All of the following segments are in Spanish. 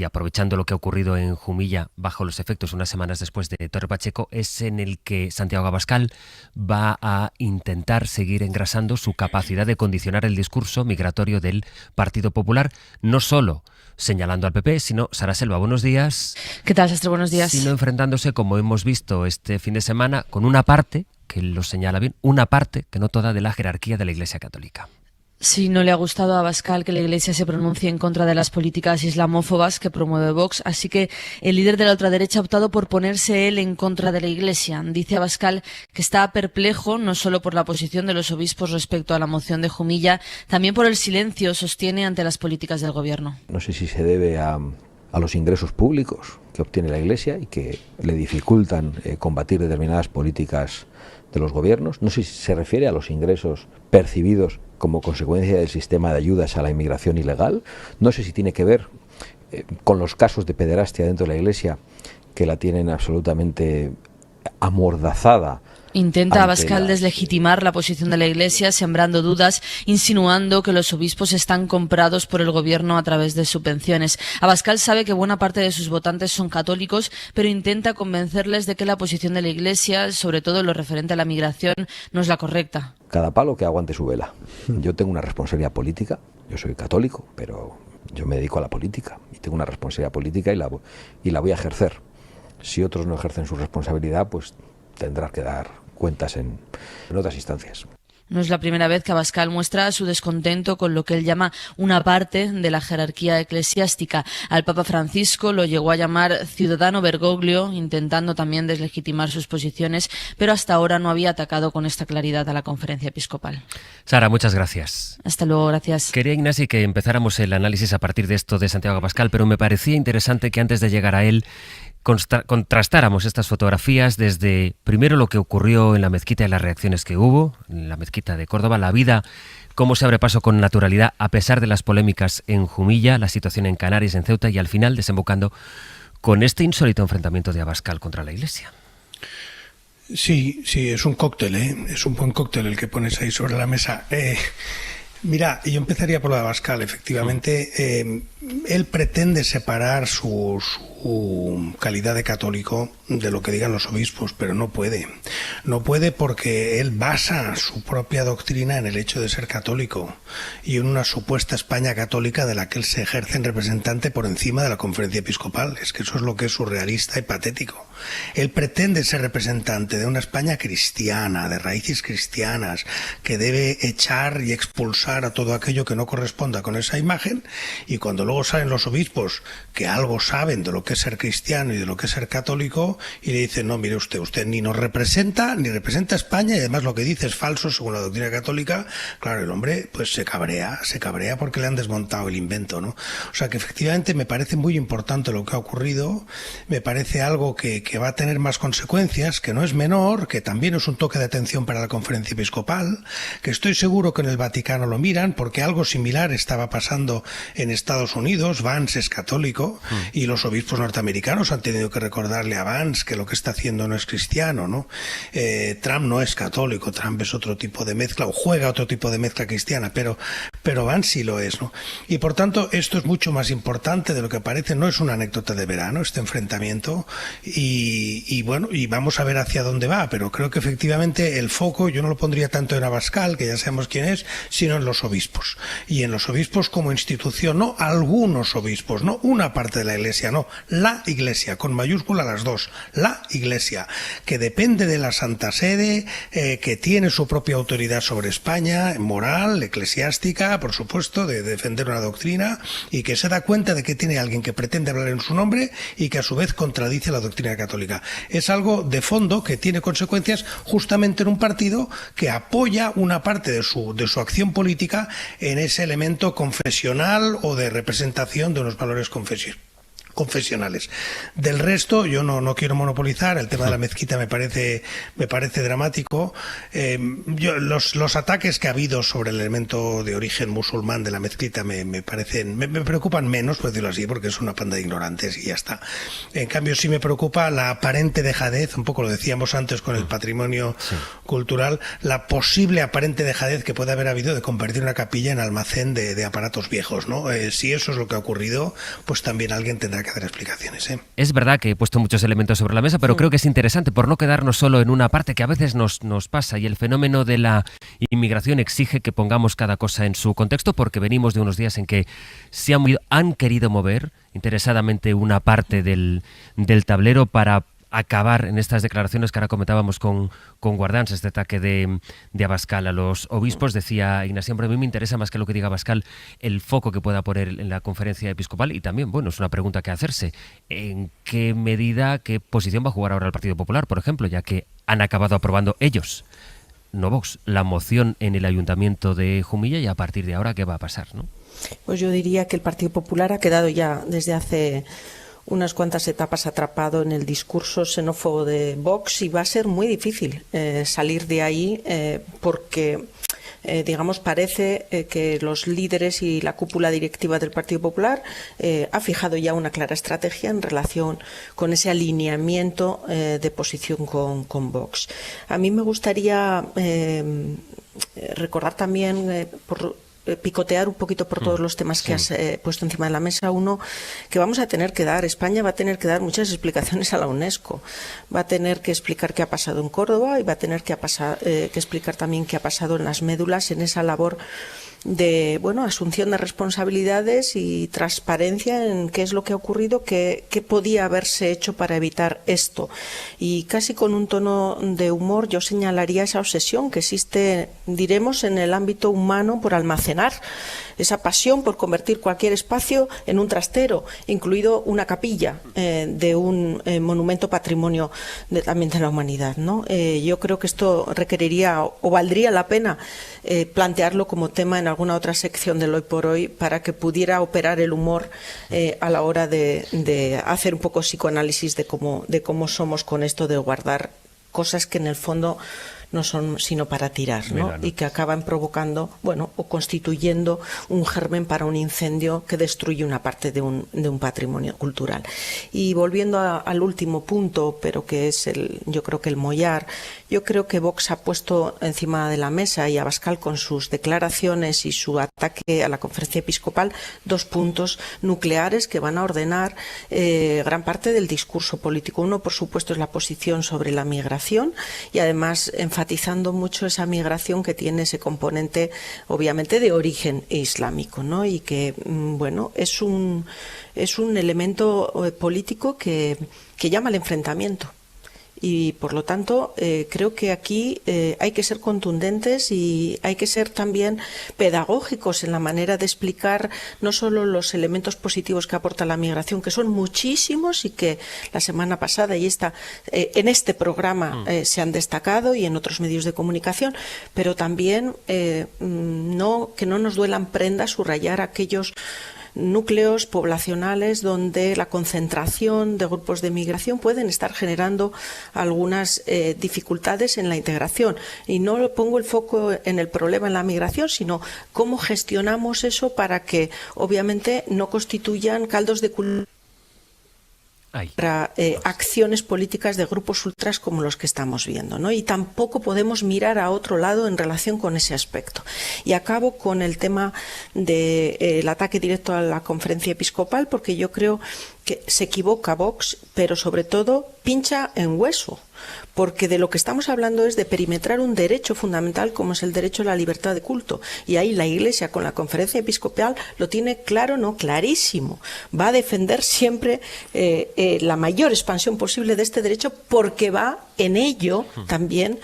y aprovechando lo que ha ocurrido en Jumilla bajo los efectos unas semanas después de Torre Pacheco, es en el que Santiago Abascal va a intentar seguir engrasando su capacidad de condicionar el discurso migratorio del Partido Popular, no solo señalando al PP, sino, Sara Selva, buenos días. ¿Qué tal, Sastre? Buenos días. Sino enfrentándose, como hemos visto este fin de semana, con una parte, que lo señala bien, una parte, que no toda, de la jerarquía de la Iglesia Católica. Sí, no le ha gustado a Abascal que la Iglesia se pronuncie en contra de las políticas islamófobas que promueve Vox, así que el líder de la ultraderecha ha optado por ponerse él en contra de la Iglesia. Dice Abascal que está perplejo no solo por la posición de los obispos respecto a la moción de Jumilla, también por el silencio, sostiene, ante las políticas del Gobierno. No sé si se debe a los ingresos públicos que obtiene la Iglesia y que le dificultan combatir determinadas políticas de los gobiernos. No sé si se refiere a los ingresos percibidos como consecuencia del sistema de ayudas a la inmigración ilegal. No sé si tiene que ver con los casos de pederastia dentro de la Iglesia, que la tienen absolutamente amordazada. Intenta Abascal deslegitimar la posición de la Iglesia, sembrando dudas, insinuando que los obispos están comprados por el Gobierno a través de subvenciones. Abascal sabe que buena parte de sus votantes son católicos, pero intenta convencerles de que la posición de la Iglesia, sobre todo en lo referente a la migración, no es la correcta. Cada palo que aguante su vela. Yo tengo una responsabilidad política, yo soy católico, pero yo me dedico a la política y tengo una responsabilidad política y la voy a ejercer. Si otros no ejercen su responsabilidad, pues tendrán que dar cuentas en otras instancias. No es la primera vez que Abascal muestra su descontento con lo que él llama una parte de la jerarquía eclesiástica. Al Papa Francisco lo llegó a llamar ciudadano Bergoglio, intentando también deslegitimar sus posiciones, pero hasta ahora no había atacado con esta claridad a la Conferencia Episcopal. Sara, muchas gracias. Hasta luego, gracias. Quería, Ignasi, que empezáramos el análisis a partir de esto de Santiago Abascal, pero me parecía interesante que antes de llegar a él contrastáramos estas fotografías desde primero lo que ocurrió en la mezquita y las reacciones que hubo, en la mezquita de Córdoba, la vida, cómo se abre paso con naturalidad a pesar de las polémicas en Jumilla, la situación en Canarias, en Ceuta y al final desembocando con este insólito enfrentamiento de Abascal contra la Iglesia. Sí, es un cóctel, es un buen cóctel el que pones ahí sobre la mesa. Mira, yo empezaría por lo de Abascal. Efectivamente, él pretende separar su calidad de católico de lo que digan los obispos, pero no puede. No puede porque él basa su propia doctrina en el hecho de ser católico y en una supuesta España católica de la que él se ejerce en representante por encima de la Conferencia Episcopal. Es que eso es lo que es surrealista y patético. Él pretende ser representante de una España cristiana, de raíces cristianas, que debe echar y expulsar a todo aquello que no corresponda con esa imagen, y cuando luego salen los obispos que algo saben de lo que es ser cristiano y de lo que es ser católico, y le dicen, no, mire usted ni nos representa, ni representa a España, y además lo que dice es falso según la doctrina católica. Claro, el hombre pues se cabrea porque le han desmontado el invento, ¿no? O sea que efectivamente me parece muy importante lo que ha ocurrido, me parece algo que va a tener más consecuencias, que no es menor, que también es un toque de atención para la Conferencia Episcopal, que estoy seguro que en el Vaticano lo miran, porque algo similar estaba pasando en Estados Unidos. Vance es católico y los obispos norteamericanos han tenido que recordarle a Vance que lo que está haciendo no es cristiano, ¿no? Trump no es católico, Trump es otro tipo de mezcla, o juega otro tipo de mezcla cristiana, pero Vance sí lo es, ¿no? Y por tanto esto es mucho más importante de lo que parece. No es una anécdota de verano este enfrentamiento, y bueno, y vamos a ver hacia dónde va, pero creo que efectivamente el foco yo no lo pondría tanto en Abascal, que ya sabemos quién es, sino en los obispos, y en los obispos como institución, no algunos obispos, no una parte de la Iglesia, no, la Iglesia, con mayúscula las dos, la Iglesia, que depende de la Santa Sede, que tiene su propia autoridad sobre España, moral, eclesiástica, por supuesto, de defender una doctrina, y que se da cuenta de que tiene alguien que pretende hablar en su nombre y que a su vez contradice la doctrina católica. Es algo de fondo que tiene consecuencias justamente en un partido que apoya una parte de su acción política en ese elemento confesional o de representación de unos valores confesionales. Del resto, yo no quiero monopolizar. El tema de la mezquita me parece dramático. Los ataques que ha habido sobre el elemento de origen musulmán de la mezquita me preocupan menos, por decirlo así, porque es una panda de ignorantes y ya está. En cambio, sí me preocupa la aparente dejadez, un poco lo decíamos antes con el patrimonio cultural, la posible aparente dejadez que puede haber habido de convertir una capilla en almacén de aparatos viejos, ¿no? Si eso es lo que ha ocurrido, pues también alguien tendrá que hacer explicaciones, ¿eh? Es verdad que he puesto muchos elementos sobre la mesa, pero creo que es interesante por no quedarnos solo en una parte que a veces nos pasa, y el fenómeno de la inmigración exige que pongamos cada cosa en su contexto, porque venimos de unos días en que han querido mover interesadamente una parte del tablero para acabar en estas declaraciones que ahora comentábamos con Guardans, este ataque de Abascal a los obispos. Decía Ignacio, a mí me interesa más que lo que diga Abascal el foco que pueda poner en la conferencia episcopal, y también, bueno, es una pregunta que hacerse, ¿en qué medida, qué posición va a jugar ahora el Partido Popular, por ejemplo, ya que han acabado aprobando ellos, no Vox, la moción en el Ayuntamiento de Jumilla, y a partir de ahora qué va a pasar, ¿no? Pues yo diría que el Partido Popular ha quedado ya desde hace unas cuantas etapas atrapado en el discurso xenófobo de Vox, y va a ser muy difícil salir de ahí porque digamos, parece que los líderes y la cúpula directiva del Partido Popular ha fijado ya una clara estrategia en relación con ese alineamiento de posición con Vox. A mí me gustaría recordar también, picotear un poquito por todos los temas que has puesto encima de la mesa. Uno, que vamos a tener que dar, España va a tener que dar muchas explicaciones a la UNESCO. Va a tener que explicar qué ha pasado en Córdoba, y va a tener que explicar también qué ha pasado en las médulas, en esa labor de asunción de responsabilidades y transparencia en qué es lo que ha ocurrido, qué podía haberse hecho para evitar esto. Y casi con un tono de humor yo señalaría esa obsesión que existe, diremos, en el ámbito humano por almacenar, esa pasión por convertir cualquier espacio en un trastero, incluido una capilla de un monumento patrimonio también de la humanidad, ¿no? Yo creo que esto requeriría o valdría la pena plantearlo como tema en alguna otra sección del Hoy por Hoy, para que pudiera operar el humor a la hora de hacer un poco psicoanálisis de cómo somos con esto de guardar cosas que en el fondo no son sino para tirar, ¿no? Y que acaban provocando, o constituyendo un germen para un incendio que destruye una parte de un patrimonio cultural. Y volviendo al último punto, pero que es yo creo que el mollar, yo creo que Vox ha puesto encima de la mesa, y Abascal con sus declaraciones y su ataque a la conferencia episcopal, dos puntos nucleares que van a ordenar gran parte del discurso político. Uno, por supuesto, es la posición sobre la migración, y además enfatizando mucho esa migración que tiene ese componente, obviamente, de origen islámico, ¿no? Y que, es un elemento político que llama al enfrentamiento. Y, por lo tanto, creo que aquí hay que ser contundentes y hay que ser también pedagógicos en la manera de explicar no solo los elementos positivos que aporta la migración, que son muchísimos y que la semana pasada en este programa se han destacado, y en otros medios de comunicación, pero también que no nos duelan prendas subrayar aquellos núcleos poblacionales donde la concentración de grupos de migración pueden estar generando algunas dificultades en la integración. Y no pongo el foco en el problema en la migración, sino cómo gestionamos eso para que, obviamente, no constituyan caldos de cultivo para acciones políticas de grupos ultras como los que estamos viendo, ¿no? Y tampoco podemos mirar a otro lado en relación con ese aspecto. Y acabo con el tema del ataque directo a la conferencia episcopal, porque yo creo que se equivoca Vox, pero sobre todo pincha en hueso, porque de lo que estamos hablando es de perimetrar un derecho fundamental como es el derecho a la libertad de culto, y ahí la Iglesia con la conferencia episcopal lo tiene claro, no clarísimo, va a defender siempre la mayor expansión posible de este derecho, porque va en ello también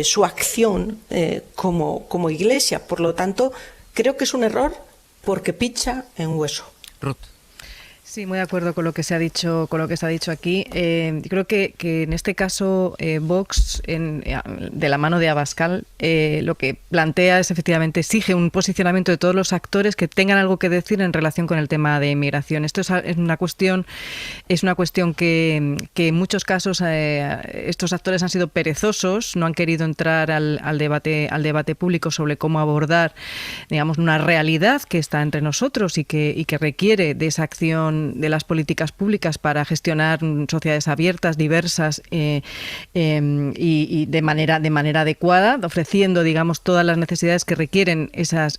su acción como Iglesia. Por lo tanto, creo que es un error porque pincha en hueso. Ruth. Sí, muy de acuerdo con lo que se ha dicho, aquí. Creo que en este caso Vox, de la mano de Abascal, lo que plantea es efectivamente exige un posicionamiento de todos los actores que tengan algo que decir en relación con el tema de inmigración. Esto es una cuestión que en muchos casos estos actores han sido perezosos, no han querido entrar al debate público sobre cómo abordar, digamos, una realidad que está entre nosotros y que requiere de esa acción de las políticas públicas para gestionar sociedades abiertas, diversas y de manera adecuada, ofreciendo, digamos, todas las necesidades que requieren esas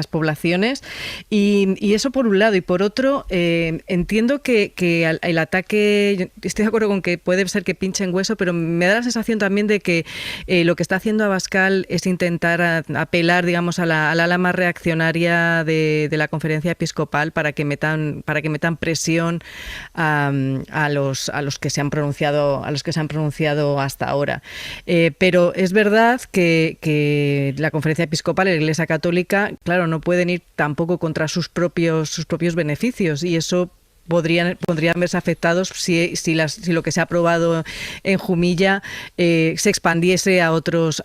poblaciones. Y eso por un lado. Y por otro, entiendo que el ataque, estoy de acuerdo con que puede ser que pinche en hueso, pero me da la sensación también de que lo que está haciendo Abascal es intentar apelar, digamos, al ala más reaccionaria de la Conferencia Episcopal para que metan presión a los que se han pronunciado hasta ahora. Pero es verdad que la Conferencia Episcopal y la Iglesia Católica, claro, no pueden ir tampoco contra sus propios beneficios, y eso podrían verse afectados si lo que se ha aprobado en Jumilla se expandiese a otros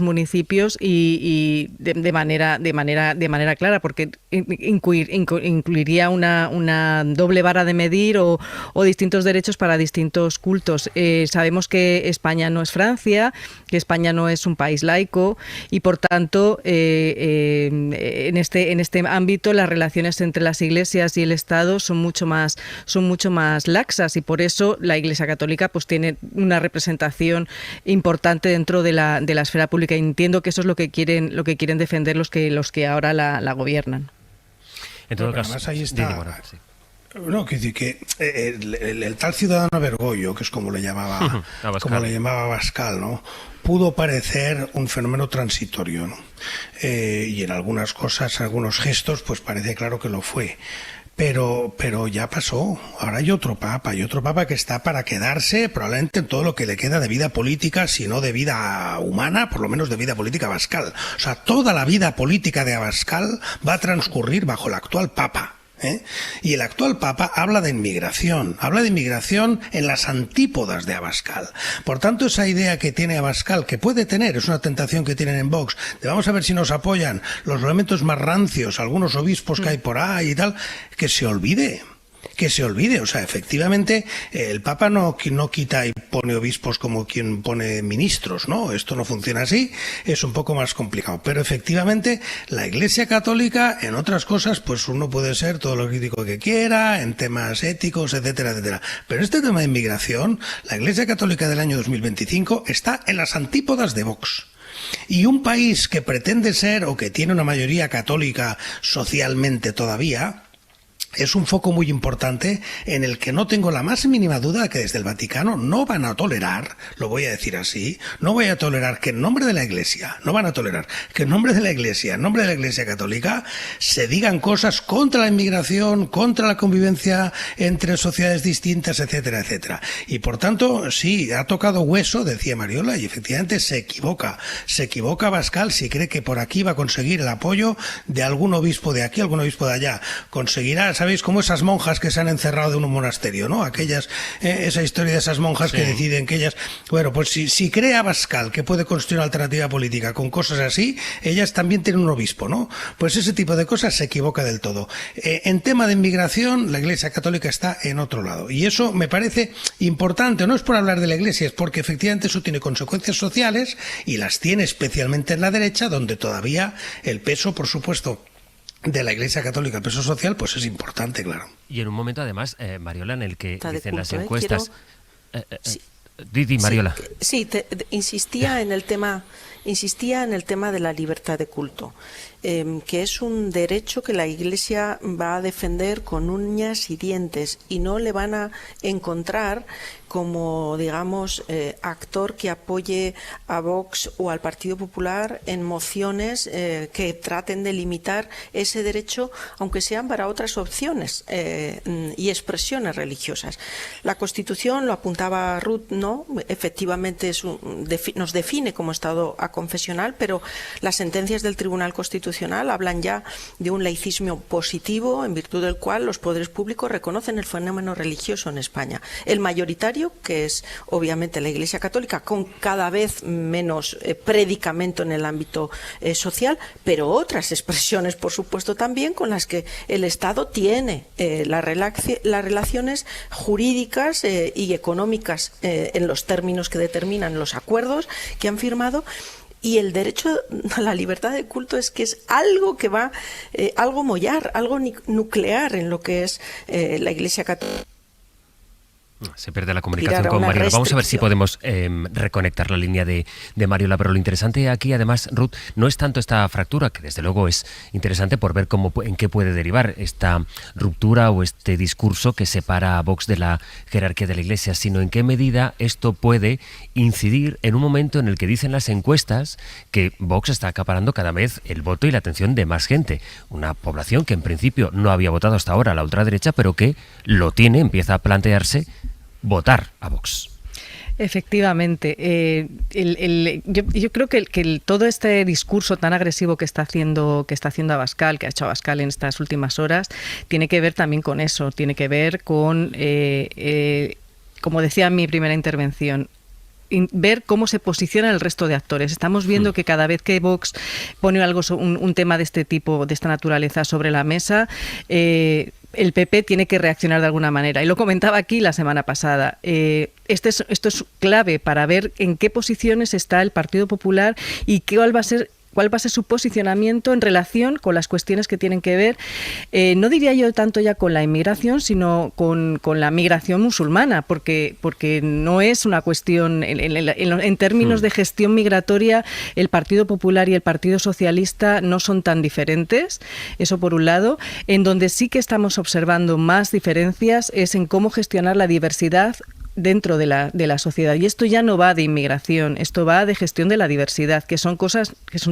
municipios y de manera clara, porque incluiría una doble vara de medir o distintos derechos para distintos cultos. Sabemos que España no es Francia, que España no es un país laico, y por tanto en este ámbito las relaciones entre las iglesias y el Estado son mucho más laxas, y por eso la Iglesia Católica pues tiene una representación importante dentro de la esfera pública, y entiendo que eso es lo que quieren defender los que ahora la gobiernan. En todo caso, además ahí está. No, que decir que el tal ciudadano Bergoglio, que es como le llamaba Abascal, ¿no?, pudo parecer un fenómeno transitorio, ¿no? Y en algunas cosas, algunos gestos, pues parece claro que lo fue. Pero ya pasó. Ahora hay otro papa que está para quedarse probablemente en todo lo que le queda de vida política, si no de vida humana, por lo menos de vida política Abascal. O sea, toda la vida política de Abascal va a transcurrir bajo el actual papa. Y el actual papa habla de inmigración en las antípodas de Abascal. Por tanto, esa idea que tiene Abascal, que puede tener, es una tentación que tienen en Vox, de vamos a ver si nos apoyan los elementos más rancios, algunos obispos que hay por ahí y tal, que se olvide. O sea, efectivamente, el Papa no quita y pone obispos como quien pone ministros, ¿no? Esto no funciona así, es un poco más complicado. Pero efectivamente, la Iglesia Católica, en otras cosas, pues uno puede ser todo lo crítico que quiera, en temas éticos, etcétera, etcétera. Pero este tema de inmigración, la Iglesia Católica del año 2025 está en las antípodas de Vox. Y un país que pretende ser, o que tiene una mayoría católica socialmente todavía, es un foco muy importante en el que no tengo la más mínima duda de que desde el Vaticano no van a tolerar, lo voy a decir así, no voy a tolerar que en nombre de la Iglesia, no van a tolerar que en nombre de la Iglesia, en nombre de la Iglesia Católica, se digan cosas contra la inmigración, contra la convivencia entre sociedades distintas, etcétera, etcétera. Y por tanto, sí, ha tocado hueso, decía Mariola, y efectivamente se equivoca Abascal si cree que por aquí va a conseguir el apoyo de algún obispo de aquí, algún obispo de allá. Conseguirá, ¿sabéis? Como esas monjas que se han encerrado en un monasterio, ¿no? Aquellas, esa historia de esas monjas que deciden que ellas... Bueno, pues si cree Abascal que puede construir una alternativa política con cosas así, ellas también tienen un obispo, ¿no? Pues ese tipo de cosas se equivoca del todo. En tema de inmigración, la Iglesia Católica está en otro lado. Y eso me parece importante. No es por hablar de la Iglesia, es porque efectivamente eso tiene consecuencias sociales, y las tiene especialmente en la derecha, donde todavía el peso, por supuesto, de la Iglesia Católica, el peso social, pues es importante, claro. Y en un momento, además, Mariola, en el que Está dicen culto, las encuestas... Sí. Didi, Mariola. Sí, insistía en el tema de la libertad de culto, que es un derecho que la Iglesia va a defender con uñas y dientes, y no le van a encontrar como, digamos, actor que apoye a Vox o al Partido Popular en mociones que traten de limitar ese derecho, aunque sean para otras opciones y expresiones religiosas. La Constitución, lo apuntaba Ruth, ¿no? Efectivamente nos define como Estado acogedor, confesional, pero las sentencias del Tribunal Constitucional hablan ya de un laicismo positivo, en virtud del cual los poderes públicos reconocen el fenómeno religioso en España. El mayoritario, que es obviamente la Iglesia Católica, con cada vez menos predicamento en el ámbito social, pero otras expresiones, por supuesto, también con las que el Estado tiene las relaciones jurídicas y económicas en los términos que determinan los acuerdos que han firmado. Y el derecho a la libertad de culto es que es algo que va, algo mollar, algo nuclear en lo que es la Iglesia Católica. Se pierde la comunicación con Mariola. Vamos a ver si podemos reconectar la línea de Mariola. Pero lo interesante aquí, además, Ruth, no es tanto esta fractura, que desde luego es interesante por ver en qué puede derivar esta ruptura o este discurso que separa a Vox de la jerarquía de la Iglesia, sino en qué medida esto puede incidir en un momento en el que dicen las encuestas que Vox está acaparando cada vez el voto y la atención de más gente. Una población que en principio no había votado hasta ahora a la ultraderecha, pero que lo tiene, empieza a plantearse votar a Vox. Efectivamente, yo creo que todo este discurso tan agresivo que está haciendo Abascal, que ha hecho Abascal en estas últimas horas, tiene que ver también con eso, tiene que ver con, como decía en mi primera intervención, ver cómo se posiciona el resto de actores. Estamos viendo que cada vez que Vox pone un tema de este tipo, de esta naturaleza sobre la mesa, el PP tiene que reaccionar de alguna manera. Y lo comentaba aquí la semana pasada. Esto es clave para ver en qué posiciones está el Partido Popular y cuál va a ser su posicionamiento en relación con las cuestiones que tienen que ver, no diría yo tanto ya con la inmigración, sino con la migración musulmana, porque no es una cuestión, en términos de gestión migratoria, el Partido Popular y el Partido Socialista no son tan diferentes, eso por un lado. En donde sí que estamos observando más diferencias es en cómo gestionar la diversidad dentro de la sociedad. Y esto ya no va de inmigración, esto va de gestión de la diversidad, que son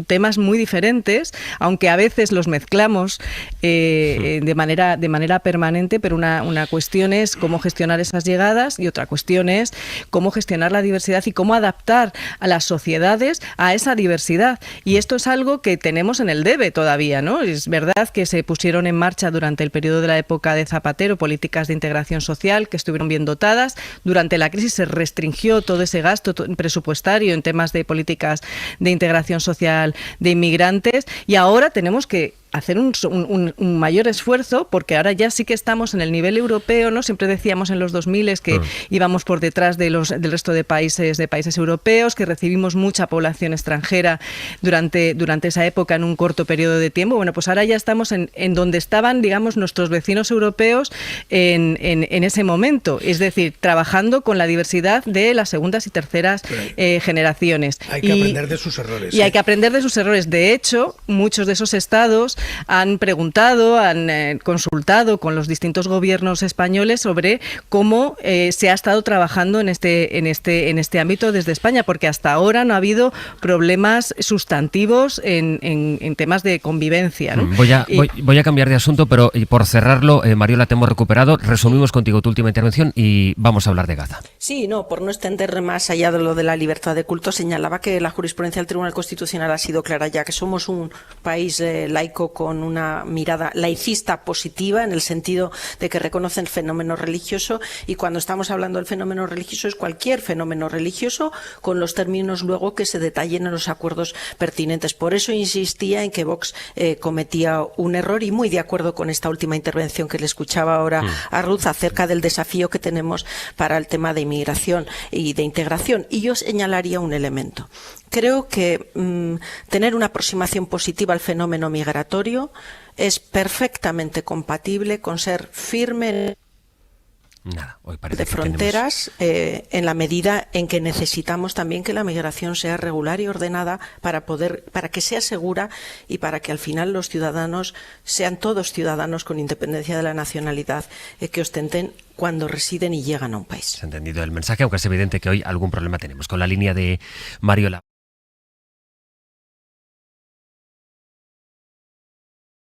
temas muy diferentes, aunque a veces los mezclamos de manera permanente, pero una cuestión es cómo gestionar esas llegadas y otra cuestión es cómo gestionar la diversidad y cómo adaptar a las sociedades a esa diversidad. Y esto es algo que tenemos en el debe todavía, ¿no? Es verdad que se pusieron en marcha durante el periodo de la época de Zapatero políticas de integración social que estuvieron bien dotadas. Durante la crisis se restringió todo ese gasto presupuestario en temas de políticas de integración social de inmigrantes y ahora tenemos que hacer un mayor esfuerzo, porque ahora ya sí que estamos en el nivel europeo, ¿no? Siempre decíamos en los 2000 que íbamos por detrás del resto de países europeos, que recibimos mucha población extranjera durante esa época en un corto periodo de tiempo. Bueno, pues ahora ya estamos en donde estaban, digamos, nuestros vecinos europeos en ese momento, es decir, trabajando con la diversidad de las segundas y terceras generaciones. Hay que aprender de sus errores. Y hay que aprender de sus errores. De hecho, muchos de esos estados han preguntado, han consultado con los distintos gobiernos españoles sobre cómo se ha estado trabajando en este ámbito desde España, porque hasta ahora no ha habido problemas sustantivos en temas de convivencia, ¿no? Voy a cambiar de asunto, pero por cerrarlo, Mariola, te hemos recuperado. Resumimos contigo tu última intervención y vamos a hablar de Gaza. Sí, no, por no extender más allá de lo de la libertad de culto, señalaba que la jurisprudencia del Tribunal Constitucional ha sido clara ya, que somos un país laico con una mirada laicista positiva, en el sentido de que reconoce el fenómeno religioso, y cuando estamos hablando del fenómeno religioso es cualquier fenómeno religioso, con los términos luego que se detallen en los acuerdos pertinentes. Por eso insistía en que Vox cometía un error, y muy de acuerdo con esta última intervención que le escuchaba ahora a Ruth acerca del desafío que tenemos para el tema de inmigración y de integración. Y yo señalaría un elemento. Creo que tener una aproximación positiva al fenómeno migratorio es perfectamente compatible con ser firme de fronteras en la medida en que necesitamos también que la migración sea regular y ordenada para que sea segura y para que al final los ciudadanos sean todos ciudadanos con independencia de la nacionalidad que ostenten cuando residen y llegan a un país. Se ha entendido el mensaje, aunque es evidente que hoy algún problema tenemos con la línea de Mariola.